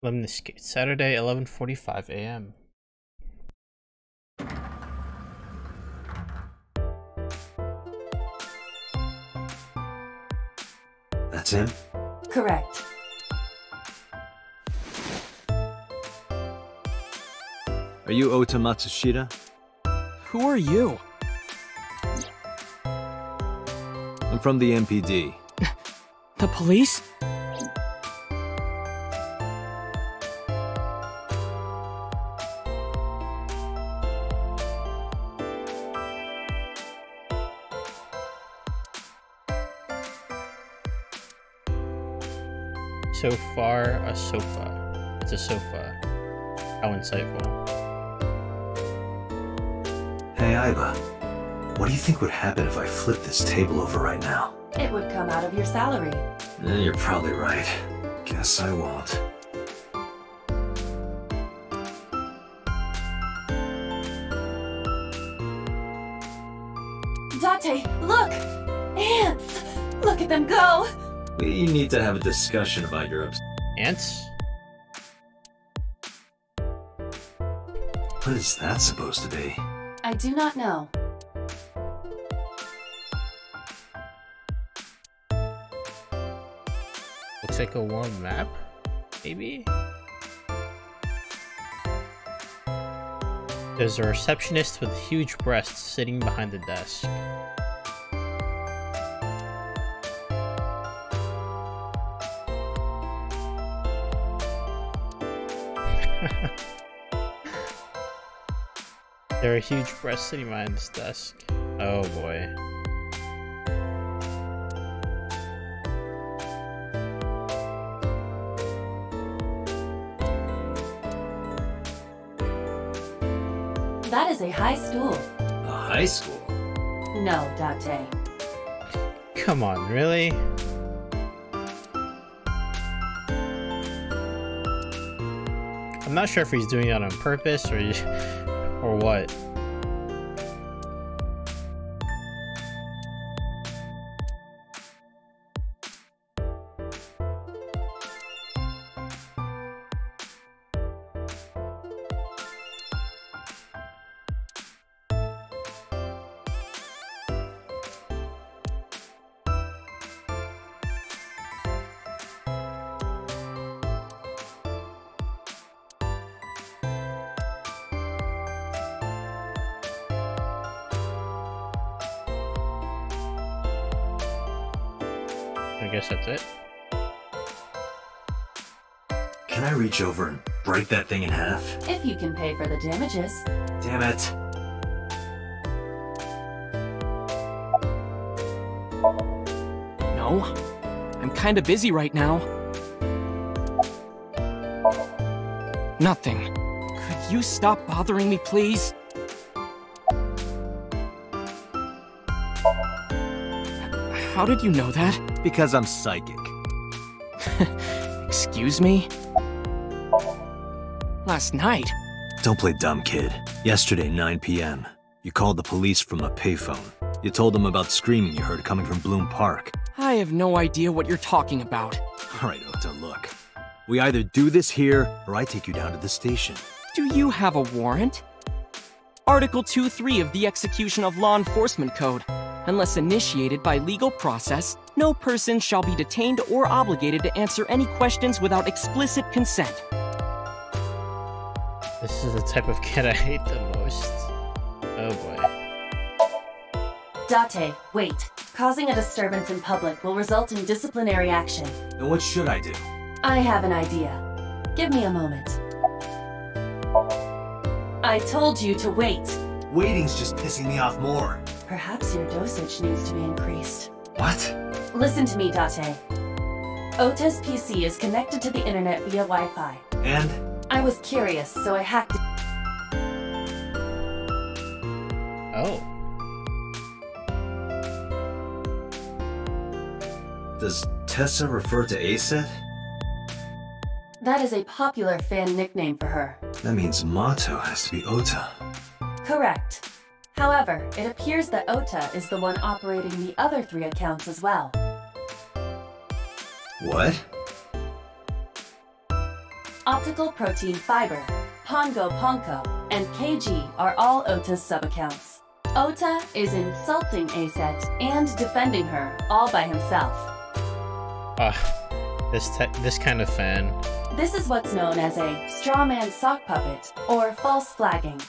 Lemniscate, Saturday, 11:45 a.m. That's him? Correct. Are you Ota Matsushita? Who are you? I'm from the MPD. The police? So far, a sofa. It's a sofa. How insightful. Hey, Aiba. What do you think would happen if I flip this table over right now? It would come out of your salary. You're probably right. Guess I won't. Date, look! Ants! Look at them go! We need to have a discussion about your Ants? What is that supposed to be? I do not know. Looks like a warm map, maybe? There's a receptionist with huge breasts sitting behind the desk. There are huge breasts sitting behind this desk. Oh boy. That is a high stool. A high school? No, Date. Come on, really? I'm not sure if he's doing that on purpose or what. I guess that's it. Can I reach over and break that thing in half? If you can pay for the damages. Damn it. No. I'm kinda busy right now. Nothing. Could you stop bothering me, please? How did you know that? Because I'm psychic. Excuse me? Last night? Don't play dumb, kid. Yesterday, 9 p.m. You called the police from a payphone. You told them about screaming you heard coming from Bloom Park. I have no idea what you're talking about. Alright, Ota, look. We either do this here, or I take you down to the station. Do you have a warrant? Article 2.3 of the Execution of Law Enforcement Code. Unless initiated by legal process, no person shall be detained or obligated to answer any questions without explicit consent. This is the type of kid I hate the most. Oh boy. Date, wait. Causing a disturbance in public will result in disciplinary action. Then what should I do? I have an idea. Give me a moment. I told you to wait. Waiting's just pissing me off more. Perhaps your dosage needs to be increased. What? Listen to me, Date. Ota's PC is connected to the internet via Wi-Fi. And? I was curious, so I hacked it. Oh. Does Tessa refer to Aset? That is a popular fan nickname for her. That means motto has to be Ota. Correct. However, it appears that Ota is the one operating the other 3 accounts as well. What? Optical Protein Fiber, Pongo Ponko, and KG are all Ota's sub-accounts. Ota is insulting Aset and defending her all by himself. This kind of fan. This is what's known as a strawman sock puppet or false flagging.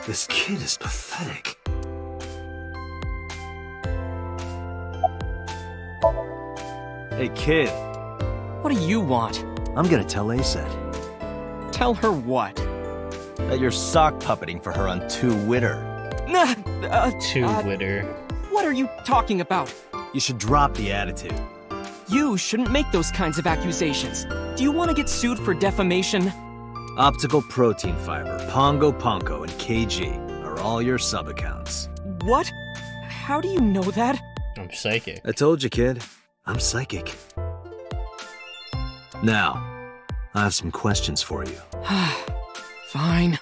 This kid is pathetic. Hey kid, What do you want? I'm gonna tell Aset Tell her what? that you're sock puppeting for her on Twitter. Twitter. What are you talking about? you should drop the attitude. You shouldn't make those kinds of accusations. Do you want to get sued for defamation? Optical Protein Fiber, Pongo Ponko, and KG are all your sub-accounts. What? How do you know that? I'm psychic. I told you, kid. I'm psychic. Now, I have some questions for you. Fine.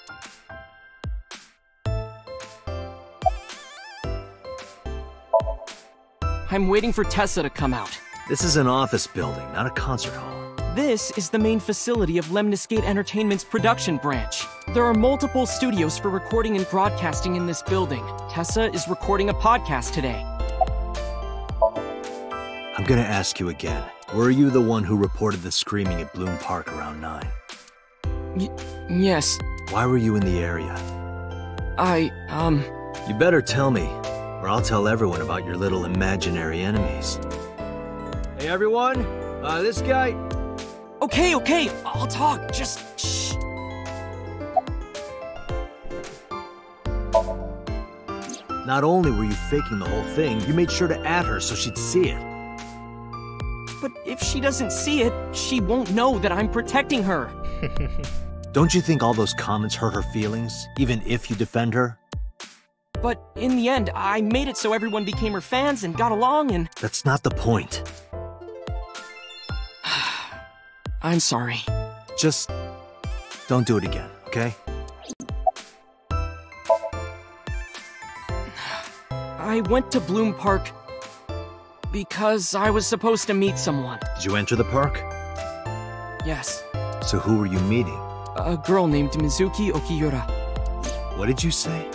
I'm waiting for Tessa to come out. This is an office building, not a concert hall. This is the main facility of Lemniscate Entertainment's production branch. There are multiple studios for recording and broadcasting in this building. Tessa is recording a podcast today. I'm gonna ask you again. Were you the one who reported the screaming at Bloom Park around 9? Yes. Why were you in the area? You better tell me, or I'll tell everyone about your little imaginary enemies. Hey everyone, this guy... Okay, I'll talk, just shh. Not only were you faking the whole thing, you made sure to add her so she'd see it. But if she doesn't see it, she won't know that I'm protecting her. Don't you think all those comments hurt her feelings, even if you defend her? But in the end, I made it so everyone became her fans and got along and... That's not the point. I'm sorry. Just don't do it again, okay? I went to Bloom Park because I was supposed to meet someone. Did you enter the park? Yes, So who were you meeting? a girl named Mizuki Okiura. What did you say?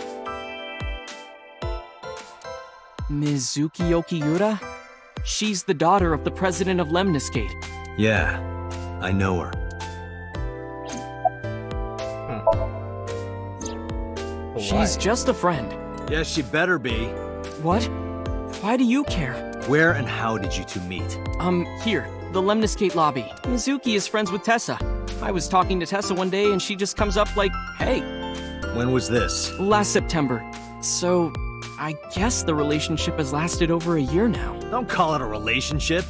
Mizuki Okiura? She's the daughter of the president of Lemniscate. Yeah, I know her. She's just a friend. Yes, she better be. What? Why do you care? Where and how did you two meet? Here, the Lemniscate lobby. Mizuki is friends with Tessa. I was talking to Tessa one day and she just comes up like, hey. When was this? Last September. So, I guess the relationship has lasted over a year now. Don't call it a relationship.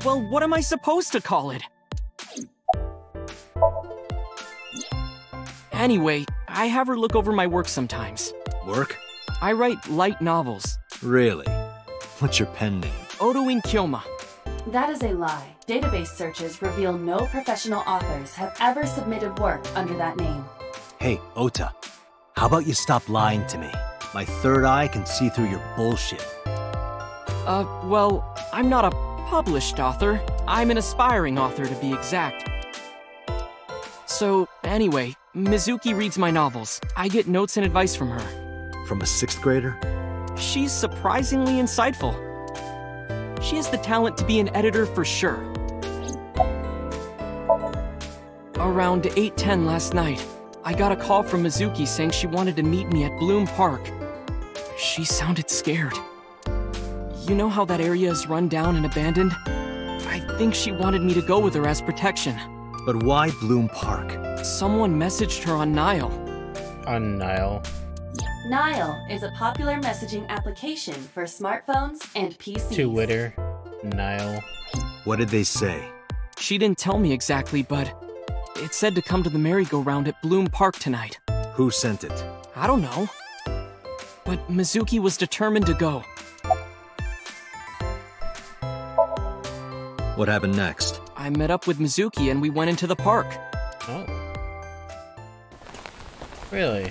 Well, what am I supposed to call it? Anyway, I have her look over my work sometimes. Work? I write light novels. Really? What's your pen name? Odoin Kyoma. That is a lie. Database searches reveal no professional authors have ever submitted work under that name. Hey, Ota. How about you stop lying to me? My third eye can see through your bullshit. Well, I'm not a published author. I'm an aspiring author, to be exact. So, anyway, Mizuki reads my novels. I get notes and advice from her. From a 6th grader? She's surprisingly insightful. She has the talent to be an editor for sure. Around 8:10 last night, I got a call from Mizuki saying she wanted to meet me at Bloom Park. She sounded scared. You know how that area is run down and abandoned? I think she wanted me to go with her as protection. But why Bloom Park? Someone messaged her on Nile. On Nile. Nile is a popular messaging application for smartphones and PCs. Twitter. Nile. What did they say? She didn't tell me exactly, but it said to come to the merry-go-round at Bloom Park tonight. Who sent it? I don't know. But Mizuki was determined to go. What happened next? I met up with Mizuki and we went into the park. Oh. Really?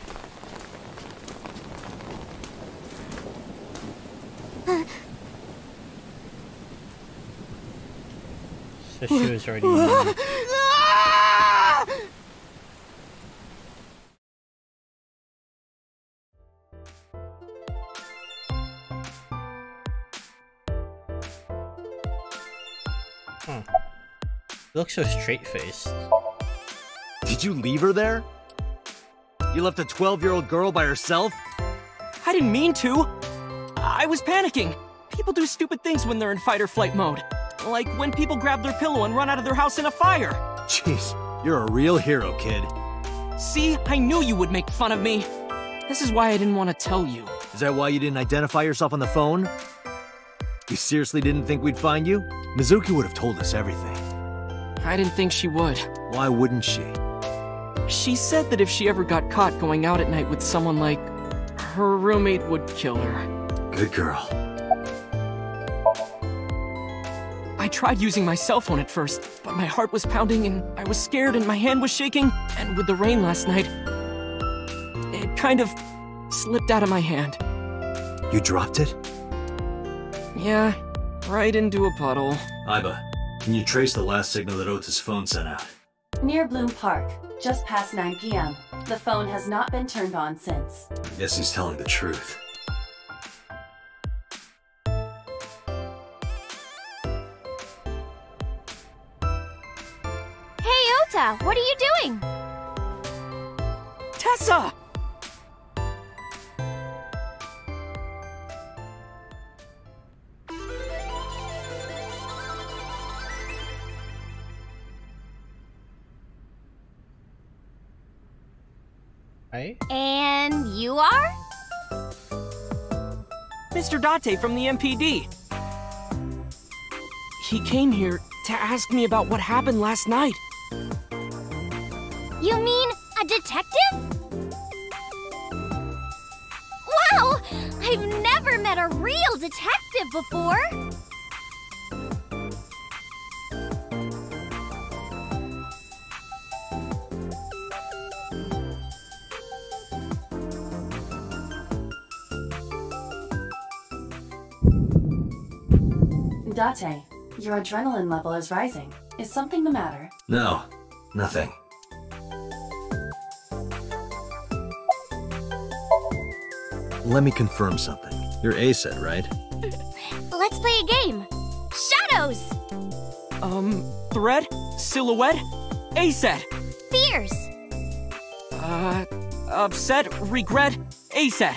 So she was already... Huh. You look so straight-faced. Did you leave her there? You left a 12-year-old girl by herself? I didn't mean to. I was panicking. People do stupid things when they're in fight or flight mode. Like when people grab their pillow and run out of their house in a fire. Jeez, you're a real hero, kid. See, I knew you would make fun of me. This is why I didn't want to tell you. Is that why you didn't identify yourself on the phone? You seriously didn't think we'd find you? Mizuki would have told us everything. I didn't think she would. Why wouldn't she? She said that if she ever got caught going out at night with someone like... her roommate would kill her. Good girl. I tried using my cell phone at first, but my heart was pounding and I was scared and my hand was shaking. And with the rain last night, it kind of slipped out of my hand. You dropped it? Yeah, right into a puddle. Aiba, can you trace the last signal that Ota's phone sent out? Near Bloom Park, just past 9 p.m. The phone has not been turned on since. I guess he's telling the truth. Hey, Ota, what are you doing? Tessa! Right? And you are? Mr. Date from the MPD. He came here to ask me about what happened last night. You mean a detective? Wow! I've never met a real detective before! Date, your adrenaline level is rising. Is something the matter? No, nothing. Let me confirm something. You're ASET, right? Let's play a game! Shadows! Thread? Silhouette? ASET! Fears! Upset? Regret? ASET!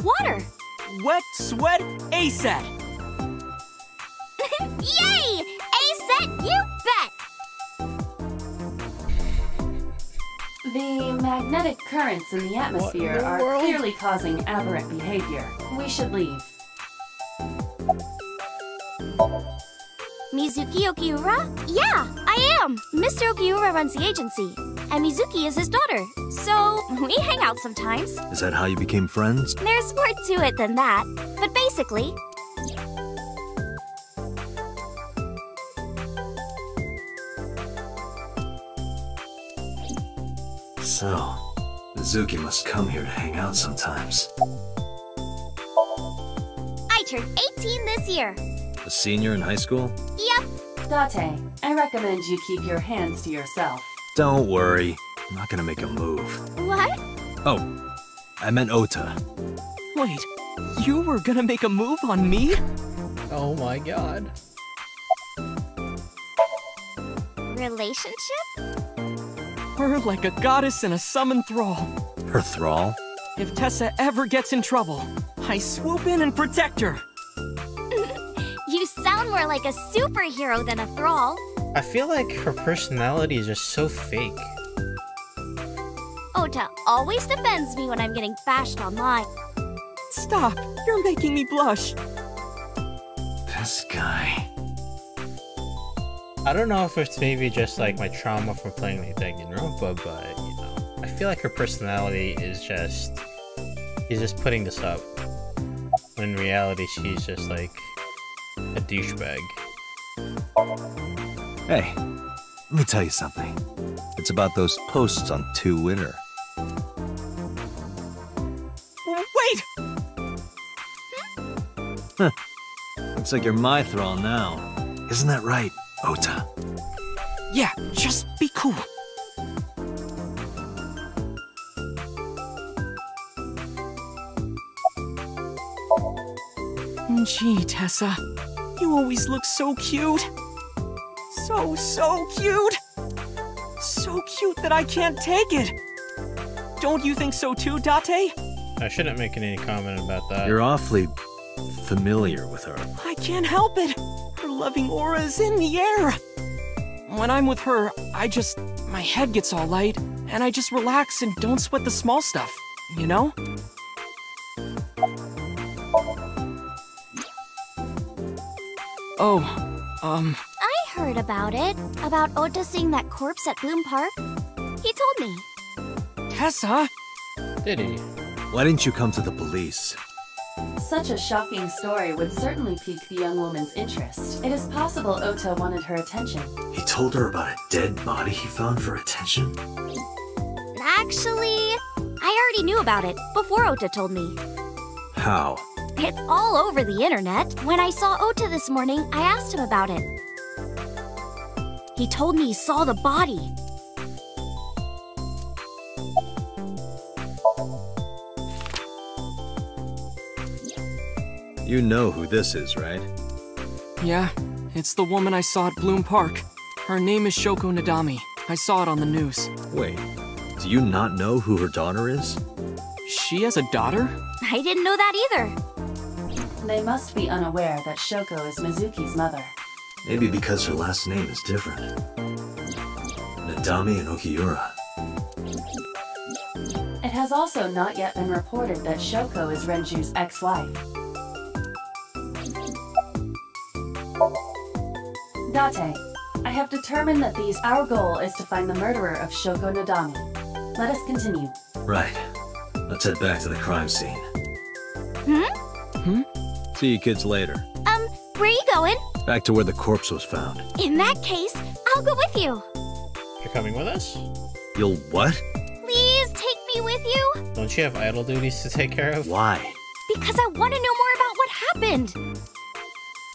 Water! Wet? Sweat? ASET! Yay! ASET, you bet! The magnetic currents in the atmosphere are clearly causing aberrant behavior. We should leave. Mizuki Okiura? Yeah, I am! Mr. Okiura runs the agency, and Mizuki is his daughter, so we hang out sometimes. Is that how you became friends? There's more to it than that, but basically... So, Mizuki must come here to hang out sometimes. I turned 18 this year. A senior in high school? Yep. Date, I recommend you keep your hands to yourself. Don't worry. I'm not gonna make a move. What? Oh, I meant Ota. Wait, you were gonna make a move on me? Oh my god. Relationship? We're like a goddess and a summoned thrall. Her thrall? If Tessa ever gets in trouble, I swoop in and protect her. You sound more like a superhero than a thrall. I feel like her personality is just so fake. Ota always defends me when I'm getting bashed online. Stop, you're making me blush. This guy. I don't know if it's maybe just like my trauma from playing like Danganronpa, but you know, I feel like her personality is just, he's just putting this up. When in reality, she's just like a douchebag. Hey, let me tell you something. It's about those posts on Twitter. Wait! Looks like you're my thrall now. Isn't that right, Ota? Yeah, just be cool. Gee, Tessa, you always look so cute. So cute. So cute that I can't take it. Don't you think so too, Date? I shouldn't make any comment about that. You're awfully familiar with her. I can't help it. Her loving aura is in the air. When I'm with her, my head gets all light, and I just relax and don't sweat the small stuff, you know? Oh, I heard about it. About Ota seeing that corpse at Bloom Park. He told me. Tessa? Did he? Why didn't you come to the police? Such a shocking story would certainly pique the young woman's interest. It is possible Ota wanted her attention. He told her about a dead body he found for attention? Actually, I already knew about it before Ota told me. How? It's all over the internet. When I saw Ota this morning, I asked him about it. He told me he saw the body. You know who this is, right? Yeah, it's the woman I saw at Bloom Park. Her name is Shoko Nadami. I saw it on the news. Wait, do you not know who her daughter is? She has a daughter? I didn't know that either. They must be unaware that Shoko is Mizuki's mother. Maybe because her last name is different. Nadami and Okiura. It has also not yet been reported that Shoko is Renju's ex-wife. Date, I have determined that our goal is to find the murderer of Shoko Nadami. Let us continue. Right. Let's head back to the crime scene. Hmm? See you kids later. Where are you going? Back to where the corpse was found. In that case, I'll go with you. You're coming with us? You'll what? Please take me with you. Don't you have idol duties to take care of? Why? Because I want to know more about what happened.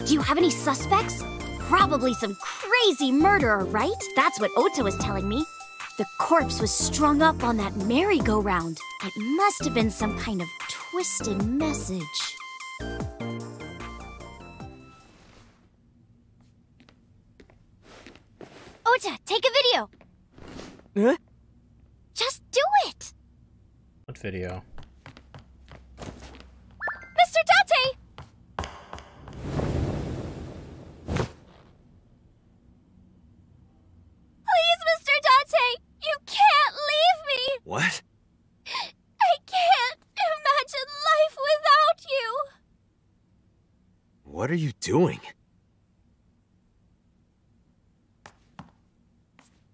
Do you have any suspects? Probably some crazy murderer, right? That's what Ota was telling me. The corpse was strung up on that merry-go-round. It must have been some kind of twisted message. Ota, take a video. Huh? Just do it. What video? Mr. Date! Please, Mr. Date! You can't leave me! What? I can't imagine life without you! What are you doing?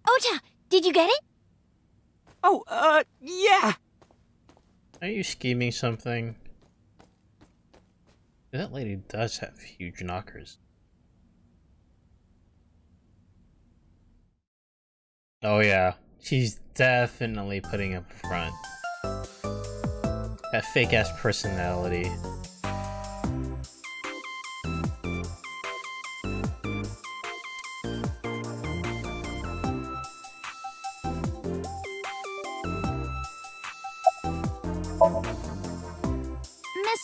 Ota, did you get it? Oh, yeah. Are you scheming something? That lady does have huge knockers. Oh yeah, she's definitely putting up a front. That fake-ass personality.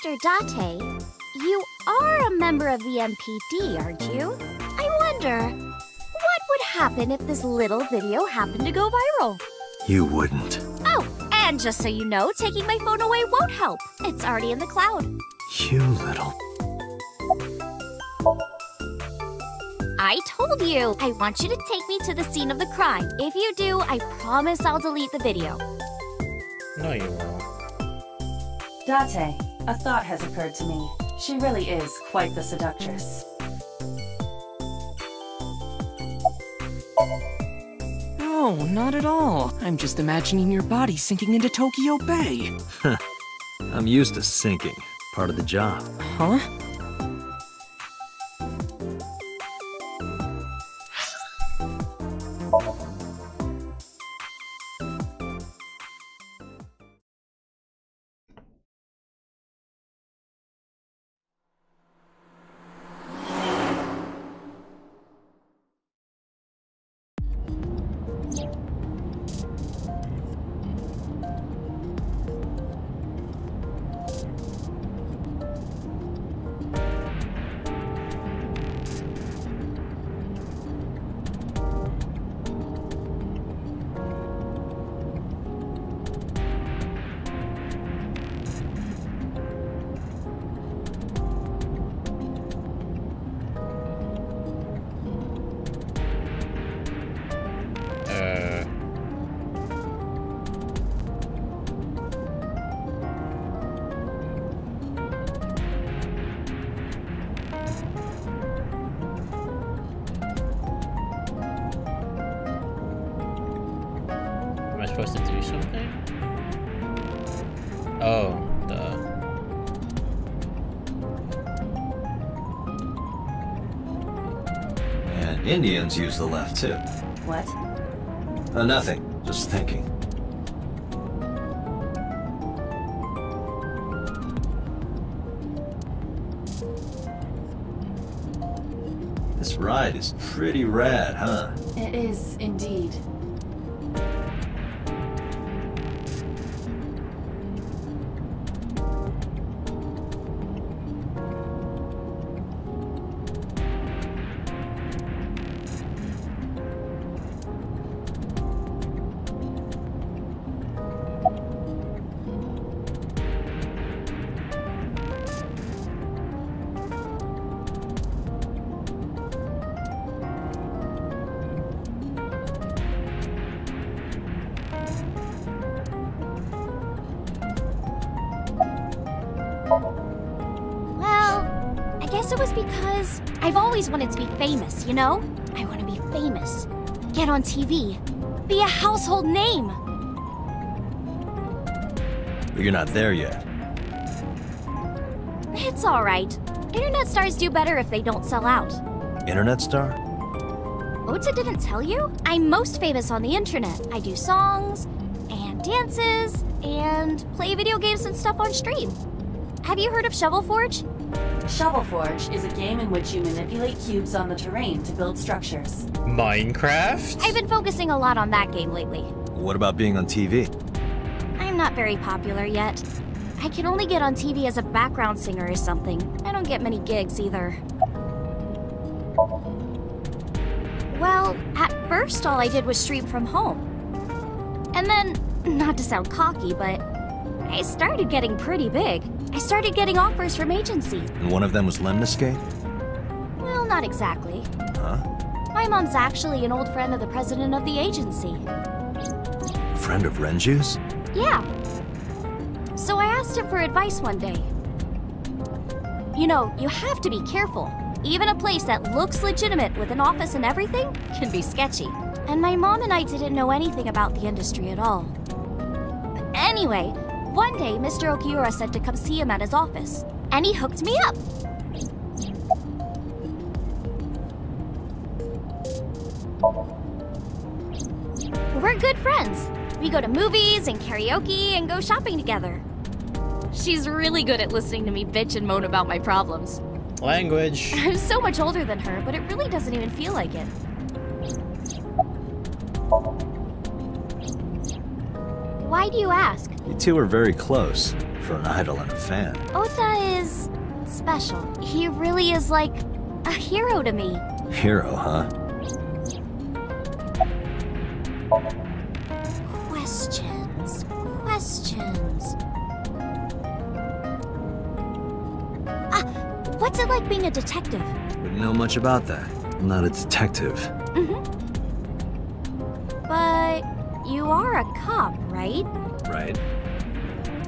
Mr. Date, you are a member of the MPD, aren't you? I wonder, what would happen if this little video happened to go viral? You wouldn't. Oh, and just so you know, taking my phone away won't help. It's already in the cloud. You little... I told you, I want you to take me to the scene of the crime. If you do, I promise I'll delete the video. No, you won't. Date, a thought has occurred to me. She really is quite the seductress. No, not at all. I'm just imagining your body sinking into Tokyo Bay. I'm used to sinking. Part of the job. Huh? supposed to do something? Oh, duh. And Indians use the left, too. What? Nothing. Just thinking. This ride is pretty rad, huh? It is indeed. It was because I've always wanted to be famous, you know? I want to be famous. Get on TV. Be a household name. But you're not there yet. It's alright. Internet stars do better if they don't sell out. Internet star? Ota didn't tell you? I'm most famous on the internet. I do songs, and dances, and play video games and stuff on stream. Have you heard of Shovel Forge? Shovel Forge is a game in which you manipulate cubes on the terrain to build structures. Minecraft? I've been focusing a lot on that game lately. What about being on TV? I'm not very popular yet. I can only get on TV as a background singer or something. I don't get many gigs either. Well, at first all I did was stream from home. And then, not to sound cocky, but I started getting pretty big. I started getting offers from agencies. And one of them was Lemniscate? Well, not exactly. Huh? My mom's actually an old friend of the president of the agency. Friend of Renju's? Yeah. So I asked him for advice one day. You know, you have to be careful. Even a place that looks legitimate with an office and everything can be sketcy. And my mom and I didn't know anything about the industry at all. Anyway, one day Mr. Okiura said to come see him at his office, and he hooked me up. We're good friends. We go to movies and karaoke and go shopping together. She's really good at listening to me bitch and moan about my problems. Language. I'm so much older than her, but it really doesn't even feel like it. Why do you ask? You two are very close, for an idol and a fan. Ota is special. He really is like a hero to me. Hero, huh? Questions. What's it like being a detective? Wouldn't know much about that. I'm not a detective. But you are a cop, right? Right.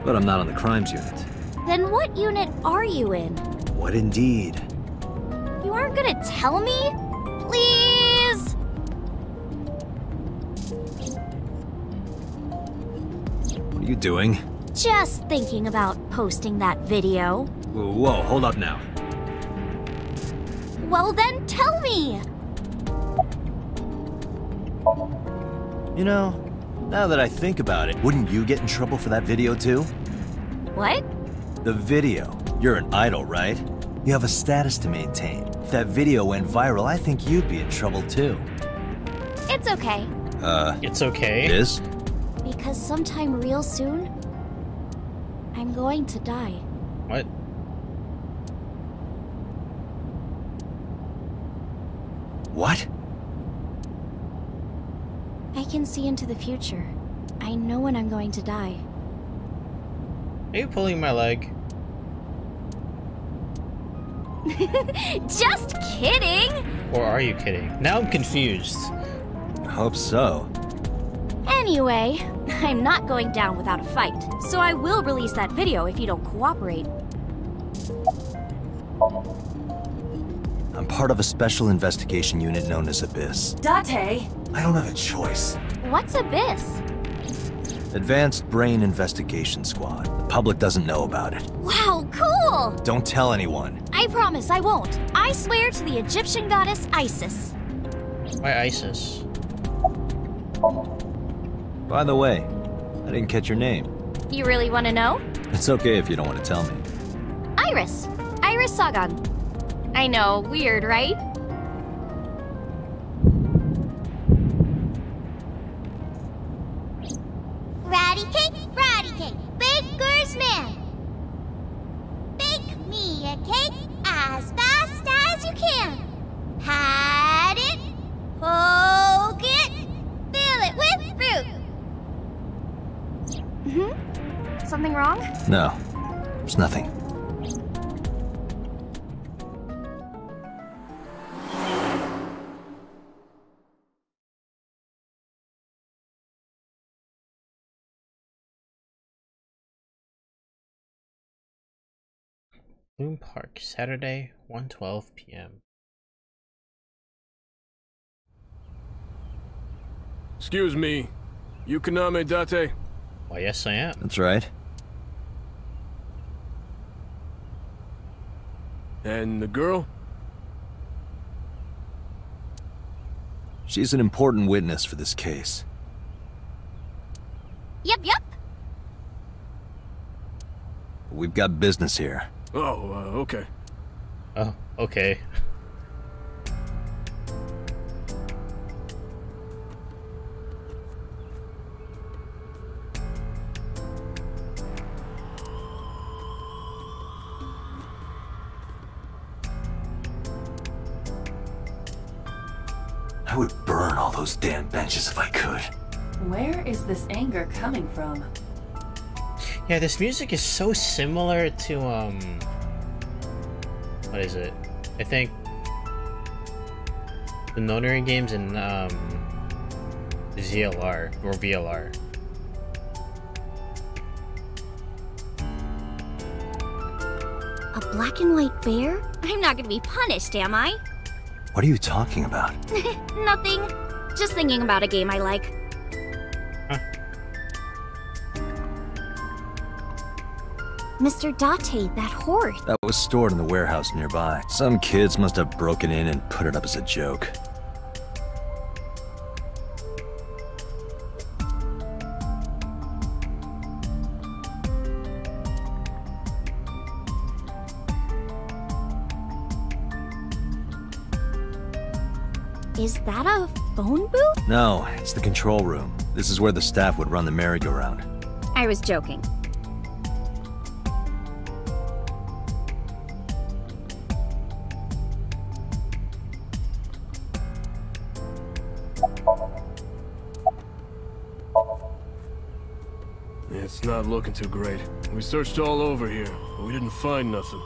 But I'm not on the crimes unit. Then what unit are you in? What indeed? You aren't gonna tell me? Please? What are you doing? Just thinking about posting that video. Whoa, hold up now. Well then, tell me! You know, now that I think about it, wouldn't you get in trouble for that video too? What? The video. You're an idol, right? You have a status to maintain. If that video went viral, I think you'd be in trouble too. It's okay. It's okay. It is? Because sometime real soon, I'm going to die. What? What? I can see into the future. I know when I'm going to die. Are you pulling my leg? Just kidding! Or are you kidding? Now I'm confused. I hope so. Anyway, I'm not going down without a fight, so I will release that video if you don't cooperate. I'm part of a special investigation unit known as Abyss. Date! I don't have a choice. What's Abyss? Advanced Brain Investigation Squad. The public doesn't know about it. Wow, cool! Don't tell anyone. I promise I won't. I swear to the Egyptian goddess Isis. Why ISIS? By the way, I didn't catch your name. You really want to know? It's okay if you don't want to tell me. Iris. Iris Sagan. I know, weird, right? Ratty cake, baker's man. Bake me a cake as fast as you can. Pat it, poke it, fill it with fruit. Something wrong? No, there's nothing. Bloom Park, Saturday, 1:12 p.m. Excuse me, you Kaname Date? Why, yes, I am. That's right. And the girl? She's an important witness for this case. Yep. We've got business here. Oh, okay. Oh, okay. I would burn all those damn benches if I could. Where is this anger coming from? Yeah, this music is so similar to, what is it? I think the Notary games in, ZLR, or VLR. A black and white bear? I'm not gonna be punished, am I? What are you talking about? Nothing. Just thinking about a game I like. Huh. Mr. Date, that horse. That was stored in the warehouse nearby. Some kids must have broken in and put it up as a joke. Is that a phone booth? No, it's the control room. This is where the staff would run the merry-go-round. I was joking. It's not looking too great. We searched all over here, but we didn't find nothing.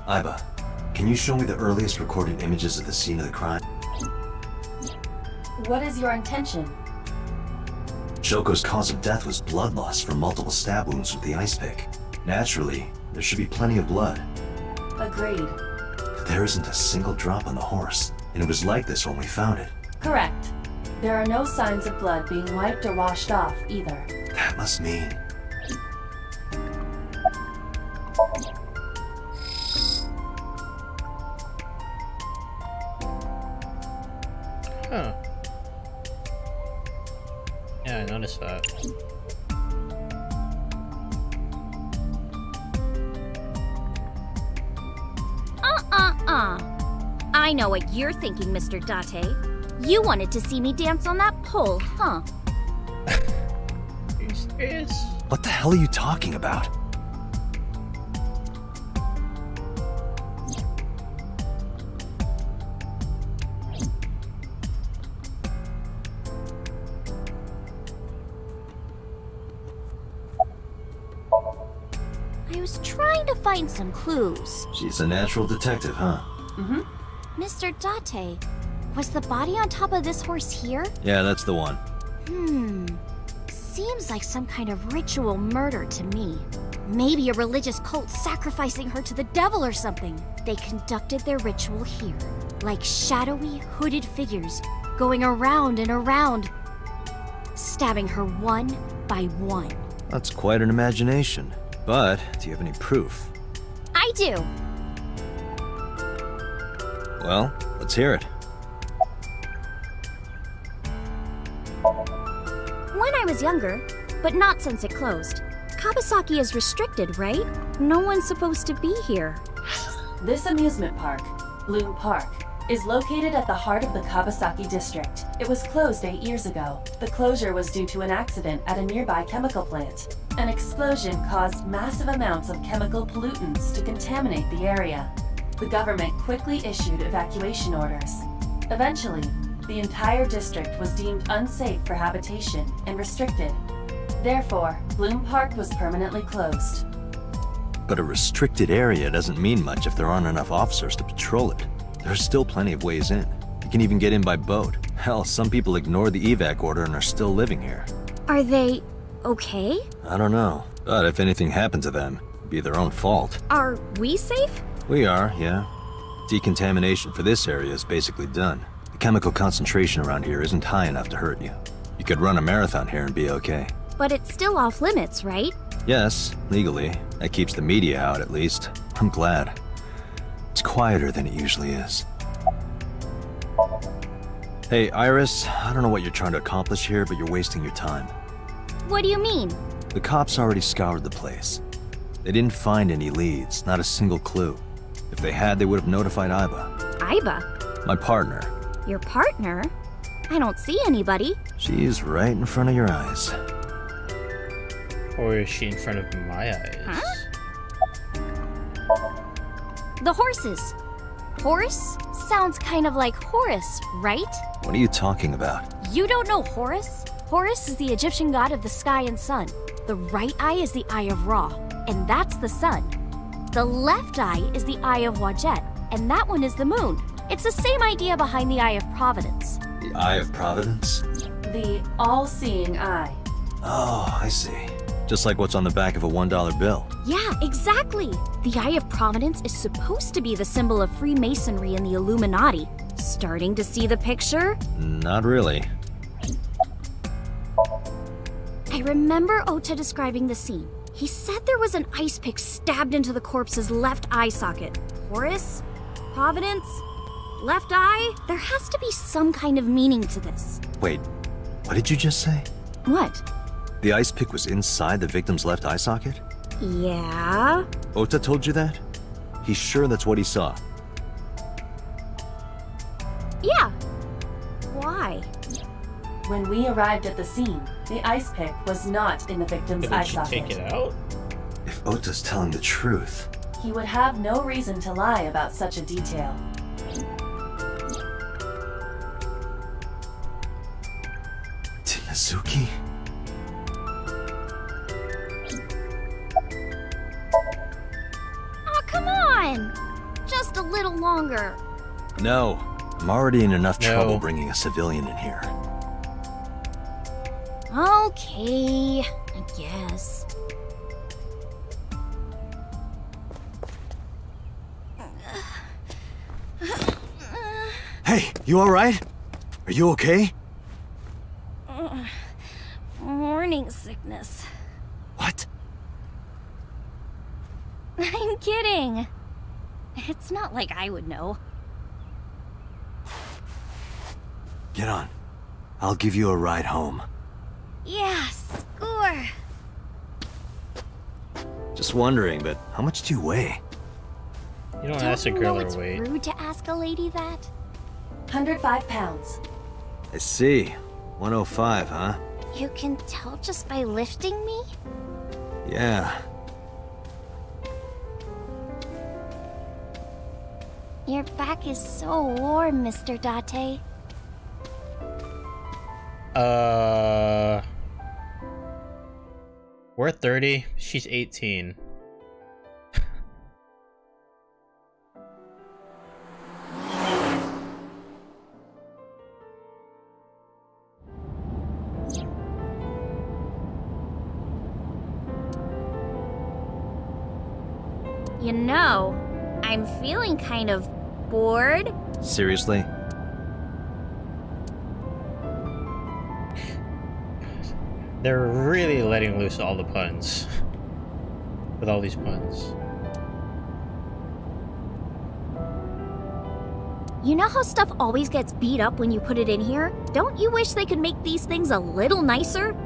Iba, can you show me the earliest recorded images of the scene of the crime? What is your intention? Shoko's cause of death was blood loss from multiple stab wounds with the ice pick. Naturally, there should be plenty of blood. Agreed. But there isn't a single drop on the horse, and it was like this when we found it. Correct. There are no signs of blood being wiped or washed off, either. That must mean... Huh. Yeah, I noticed that. I know what you're thinking, Mr. Date. You wanted to see me dance on that pole, huh? Are you serious? What the hell are you talking about? I was trying to find some clues. She's a natural detective, huh? Mm-hmm. Mr. Date, was the body on top of this horse here? Yeah, that's the one. seems like some kind of ritual murder to me. Maybe a religious cult sacrificing her to the devil or something. They conducted their ritual here, like shadowy, hooded figures, going around and around, stabbing her one by one. That's quite an imagination. But, do you have any proof? I do. Well, let's hear it. When I was younger, but not since it closed. Kawasaki is restricted, right? No one's supposed to be here. This amusement park, Bloom Park, is located at the heart of the Kawasaki district. It was closed 8 years ago. The closure was due to an accident at a nearby chemical plant. An explosion caused massive amounts of chemical pollutants to contaminate the area. The government quickly issued evacuation orders. Eventually, the entire district was deemed unsafe for habitation and restricted. Therefore, Bloom Park was permanently closed. But a restricted area doesn't mean much if there aren't enough officers to patrol it. There's still plenty of ways in. You can even get in by boat. Hell, some people ignore the evac order and are still living here. Are they okay? I don't know. But if anything happened to them, it'd be their own fault. Are we safe? We are, yeah. Decontamination for this area is basically done. The chemical concentration around here isn't high enough to hurt you. You could run a marathon here and be okay. But it's still off limits, right? Yes, legally. That keeps the media out, at least. I'm glad. It's quieter than it usually is. Hey, Iris, I don't know what you're trying to accomplish here, but you're wasting your time. What do you mean? The cops already scoured the place. They didn't find any leads, not a single clue. If they had, they would have notified Iba. Iba? My partner. Your partner? I don't see anybody. She's right in front of your eyes. Or is she in front of my eyes? Huh? The horses. Horse sounds kind of like Horus, right? What are you talking about? You don't know Horus? Horus is the Egyptian god of the sky and sun. The right eye is the eye of Ra, and that's the sun. The left eye is the eye of Wadjet, and that one is the moon. It's the same idea behind the eye of Providence. The Eye of Providence? The all-seeing eye. Oh, I see. Just like what's on the back of a $1 bill. Yeah, exactly. The Eye of Providence is supposed to be the symbol of Freemasonry and the Illuminati. Starting to see the picture? Not really. I remember Ota describing the scene. He said there was an ice pick stabbed into the corpse's left eye socket. Horus? Providence? Left eye? There has to be some kind of meaning to this. Wait, what did you just say? What? The ice pick was inside the victim's left eye socket? Yeah? Ota told you that? He's sure that's what he saw. Yeah. Why? When we arrived at the scene, the ice pick was not in the victim's eye Did she take socket. it out? If Ota's telling the truth... He would have no reason to lie about such a detail. Mizuki? Oh, come on! Just a little longer. No. I'm already in enough No. trouble bringing a civilian in here. Okay, I guess. Hey, you alright? Are you okay? Morning sickness. What? I'm kidding. It's not like I would know. Get on. I'll give you a ride home. Yeah, score. Just wondering, but how much do you weigh? You don't Don't ask a you girl know her it's weight. rude to ask a lady that? 105 pounds. I see. 105, huh? You can tell just by lifting me? Yeah. Your back is so warm, Mr. Date. We're 30. She's 18. You know, I'm feeling kind of bored. Seriously? They're really letting loose all the puns. With all these puns. You know how stuff always gets beat up when you put it in here? Don't you wish they could make these things a little nicer?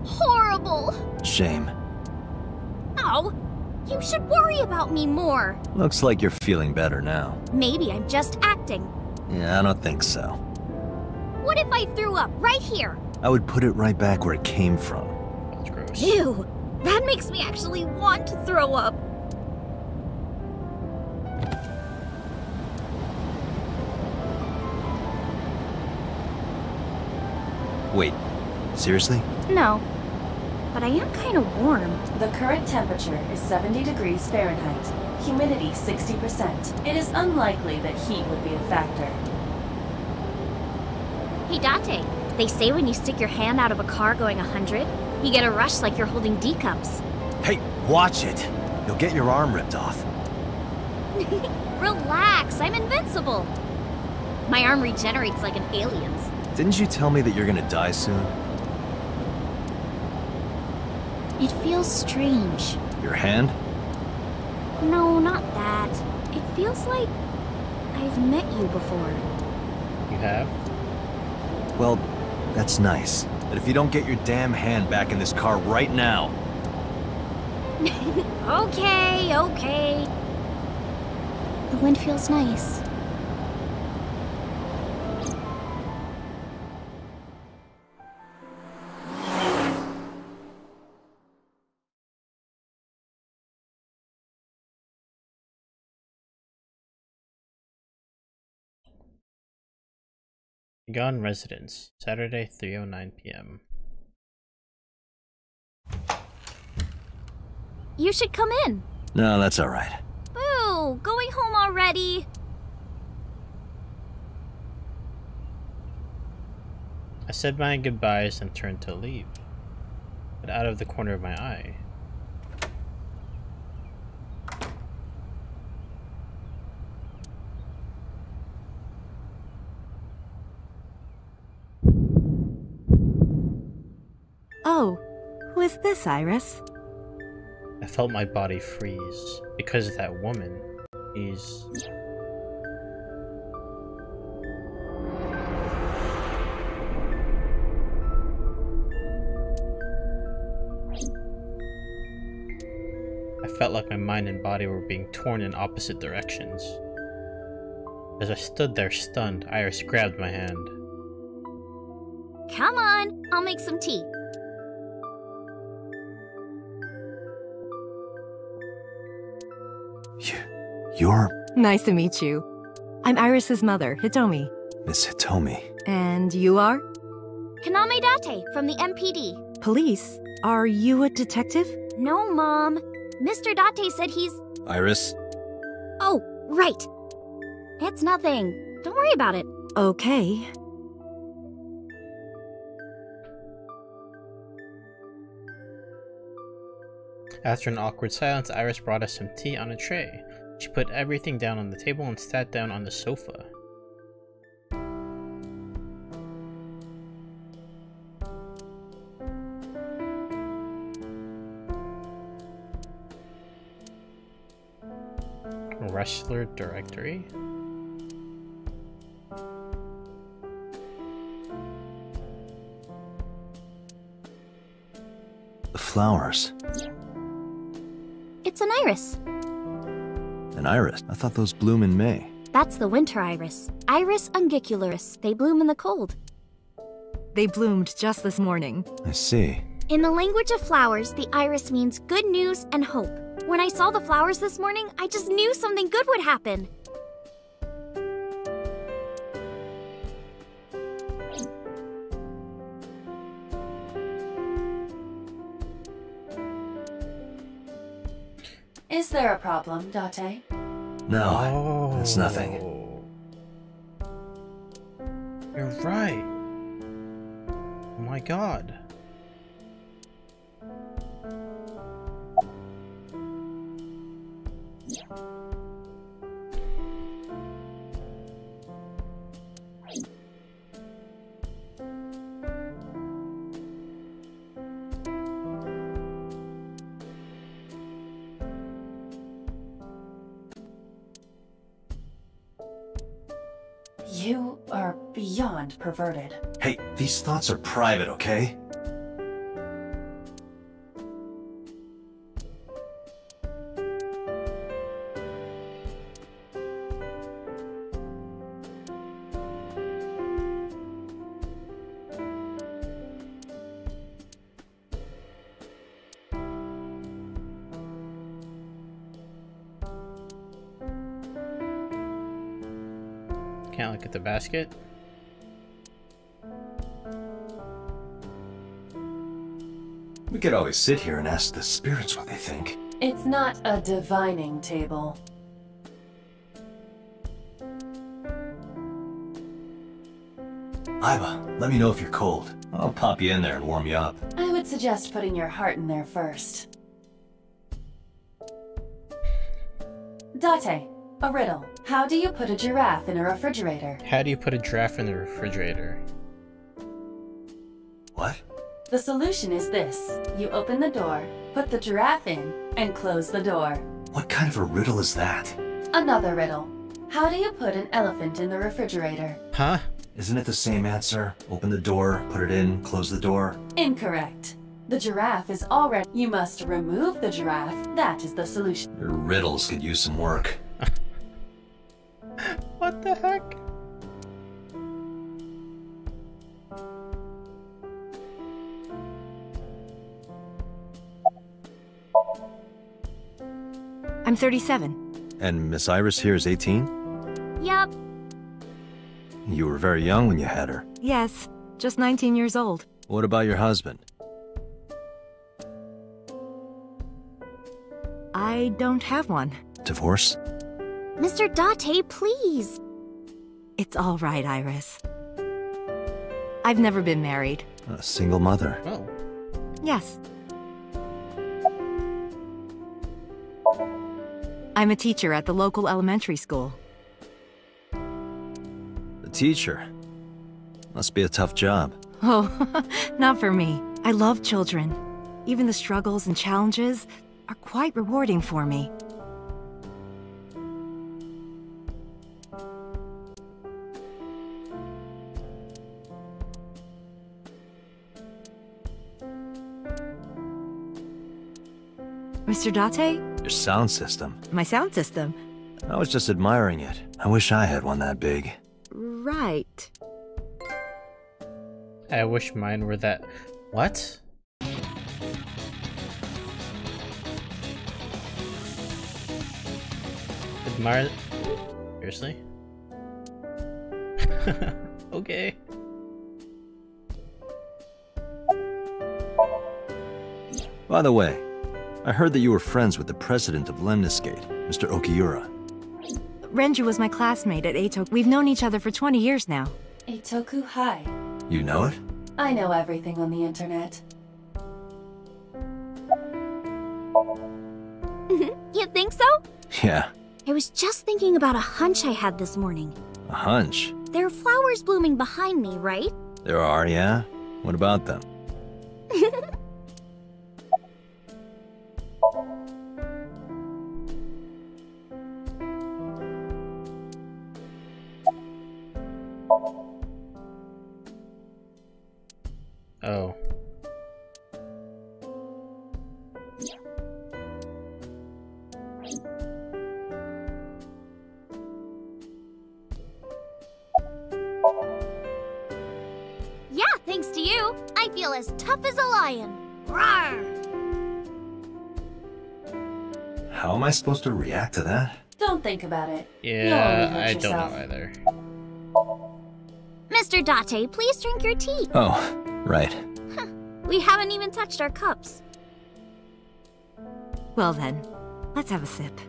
Horrible. Shame. Oh, you should worry about me more. Looks like you're feeling better now. Maybe I'm just acting. Yeah, I don't think so. What if I threw up right here? I would put it right back where it came from. That's gross. Ew, that makes me actually want to throw up. Wait, seriously? No, but I am kind of warm. The current temperature is 70 degrees Fahrenheit. Humidity 60%. It is unlikely that heat would be a factor. Hey Date, they say when you stick your hand out of a car going 100, you get a rush like you're holding D cups. Hey, watch it! You'll get your arm ripped off. Relax, I'm invincible. My arm regenerates like an alien's. Didn't you tell me that you're gonna die soon? It feels strange. Your hand? No, not that. It feels like I've met you before. You have? Well, that's nice. But if you don't get your damn hand back in this car right now... Okay, okay. The wind feels nice. Gone Residence, Saturday, 3:09 p.m. You should come in. No, that's alright. Boo! Going home already? I said my goodbyes and turned to leave, but out of the corner of my eye, Oh, who is this, Iris? I felt my body freeze because of that woman. He's... I felt like my mind and body were being torn in opposite directions. As I stood there stunned, Iris grabbed my hand. Come on, I'll make some tea. You're... Nice to meet you. I'm Iris's mother, Hitomi. Miss Hitomi. And you are? Kaname Date from the MPD. Police? Are you a detective? No, Mom. Mr. Date said he's... Iris? Oh, right. It's nothing. Don't worry about it. Okay. After an awkward silence, Iris brought us some tea on a tray. She put everything down on the table and sat down on the sofa. Wrestler directory? The flowers. It's an iris. An iris? I thought those bloom in May. That's the winter iris. Iris ungicularis. They bloom in the cold. They bloomed just this morning. I see. In the language of flowers, the iris means good news and hope. When I saw the flowers this morning, I just knew something good would happen. Is there a problem, Date? No, it's nothing. You're right. Oh my god. You are beyond perverted. Hey, these thoughts are private, okay? Can't look at the basket. We could always sit here and ask the spirits what they think. It's not a divining table. Iva, let me know if you're cold. I'll pop you in there and warm you up. I would suggest putting your heart in there first. Date, a riddle. How do you put a giraffe in a refrigerator? How do you put a giraffe in the refrigerator? What? The solution is this. You open the door, put the giraffe in, and close the door. What kind of a riddle is that? Another riddle. How do you put an elephant in the refrigerator? Huh? Isn't it the same answer? Open the door, put it in, close the door? Incorrect. The giraffe is already... You must remove the giraffe. That is the solution. Your riddles could use some work. What the heck? I'm 37. And Miss Iris here is 18? Yup. You were very young when you had her. Yes, just 19 years old. What about your husband? I don't have one. Divorce? Mr. Date, please. It's all right, Iris. I've never been married. A single mother. Oh. Yes. I'm a teacher at the local elementary school. A teacher? Must be a tough job. Oh, not for me. I love children. Even the struggles and challenges are quite rewarding for me. Mr. Date? Your sound system. My sound system. I was just admiring it. I wish I had one that big. Right. I wish mine were that. What? Admire. Seriously? Okay. By the way, I heard that you were friends with the president of Lemniscate, Mr. Okiura. Renju was my classmate at Eito. We've known each other for 20 years now. Eitoku High. You know it? I know everything on the internet. You think so? Yeah. I was just thinking about a hunch I had this morning. A hunch? There are flowers blooming behind me, right? There are, yeah? What about them? Oh. Yeah, thanks to you, I feel as tough as a lion. Rawr! How am I supposed to react to that? Don't think about it. Yeah, I hurt don't yourself. know either. Mr. Date, please drink your tea. Oh, right. We haven't even touched our cups. Well then, Let's have a sip.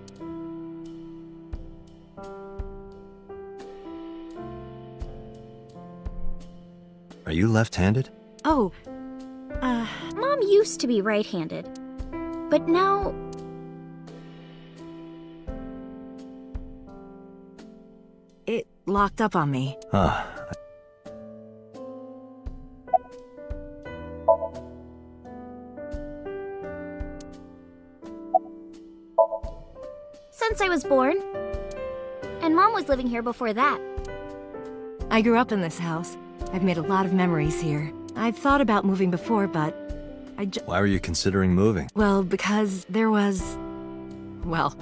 Are you left-handed? Oh, Mom used to be right-handed, but now... it locked up on me. Huh. Since I was born. And Mom was living here before that. I grew up in this house. I've made a lot of memories here. I've thought about moving before, but Why were you considering moving? well, because there was... well,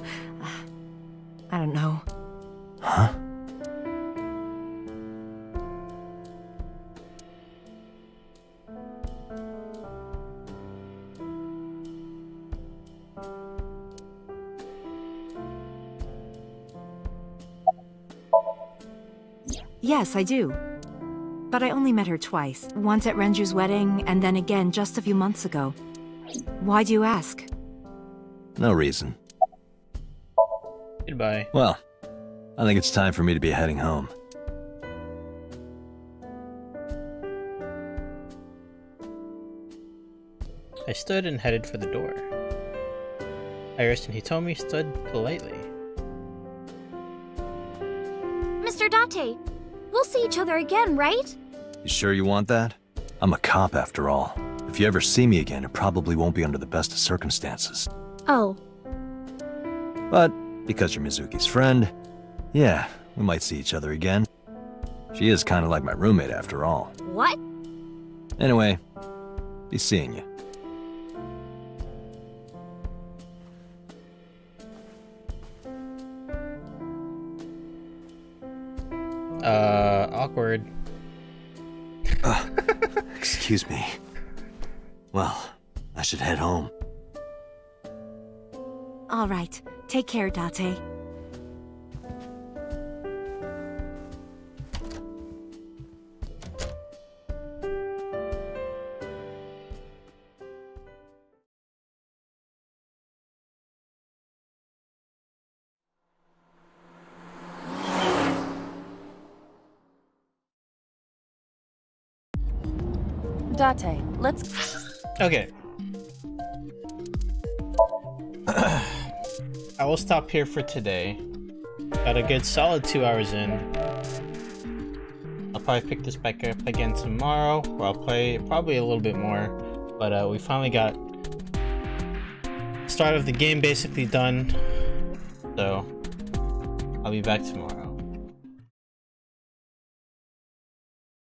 I don't know. Huh? Yes, I do. But I only met her twice. Once at Renju's wedding, and then again just a few months ago. Why do you ask? No reason. Goodbye. Well, I think it's time for me to be heading home. I stood and headed for the door. Iris and Hitomi stood politely. Mr. Date, we'll see each other again, right? You sure you want that? I'm a cop after all. If you ever see me again, it probably won't be under the best of circumstances. Oh. But because you're Mizuki's friend, yeah, we might see each other again. She is kind of like my roommate after all. What? Anyway, be seeing you. Awkward. Excuse me. Well, I should head home. All right. Take care, Date. Date, let's... Okay. I will stop here for today. Got a good solid 2 hours in. I'll probably pick this back up again tomorrow, where I'll play probably a little bit more. But we finally got start of the game basically done. So I'll be back tomorrow.